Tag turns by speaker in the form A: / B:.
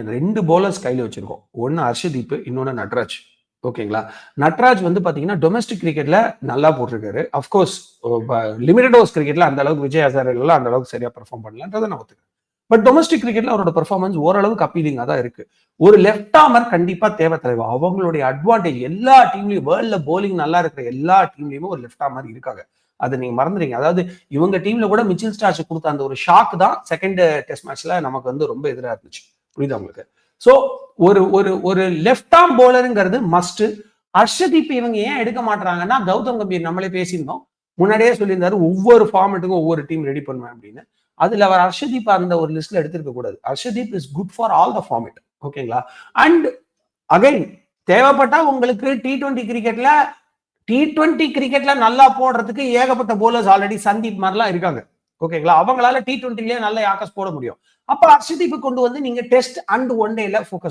A: 2 bowlers கையில வச்சிருக்கோம். ஒன்னு ஹர்ஷதீப், இன்னொன்னு நட்ராஜ். ஓகேங்களா? நட்ராஜ் வந்து பாத்தீங்கன்னா டொமஸ்டிக் கிரிக்கெட்ல நல்லா போட்டிருக்காரு. அஃப்கோர்ஸ் லிமிடெட் ஓவர்ஸ் கிரிக்கெட்ல அந்த அளவுக்கு விஜய் ஹசாரேலாம் அந்த அளவுக்கு சரியா பெர்ஃபார்ம் பண்ணலன்றதை நான் ஒத்துக்கிறேன். பட் டொமஸ்டிக் கிரிக்கெட்ல அவரோட பெர்ஃபார்மன்ஸ் ஓரளவுக்கு அப்பீலிங்கா தான் இருக்கு. ஒரு லெஃப்ட் ஆர்மர் கண்டிப்பா தேவை தலைவா. அவங்களுடைய அட்வான்டேஜ் எல்லா டீம்லயும் வேர்ல்ட்ல போலிங் நல்லா இருக்கிற எல்லா டீம்லயுமே ஒரு லெஃப்ட் ஆர்மர் இருக்காங்க. அதை நீங்க மறந்துறீங்க. அதாவது இவங்க டீம்ல கூட மிச்சில் ஸ்டார்ச் கொடுத்த அந்த ஒரு ஷாக் தான் செகண்ட் டெஸ்ட் மேட்ச்ல நமக்கு வந்து ரொம்ப எதிராக இருந்துச்சு. புரியுதா உங்களுக்கு? சோ ஒரு ஒரு ஒரு லெஃப்ட் ஆர்ம் போலருங்கிறது மஸ்ட். ஹர்ஷதீப் இவங்க ஏன் எடுக்க மாட்டாங்கன்னா, கௌதம் கம்பீர் நம்மளே பேசியிருந்தோம். முன்னாடியே சொல்லியிருந்தாரு ஒவ்வொரு ஃபார்மேட்டுக்கும் ஒவ்வொரு டீம் ரெடி பண்ணுவேன் அப்படின்னு. அதுல அவர் ஹர்ஷதீப் அந்த ஒரு லிஸ்ட்ல எடுத்திருக்க கூடாது. Harshdeep is good for all the format. ஓகேங்களா? அண்ட் அகைன் தேவைப்பட்டா உங்களுக்கு டி20 கிரிக்கெட்ல நல்லா போடுறதுக்கு ஏகப்பட்ட போலர்ஸ் ஆல்ரெடி சந்தீப் மாதிரிலாம் இருக்காங்க. ஓகேங்களா? அவங்களால டி20லயே நல்ல யாக்கஸ் போட முடியும். அப்ப ஹர்ஷதீப் கொண்டு வந்து நீங்க டெஸ்ட் அண்ட் ஒன் டேல போக்கஸ்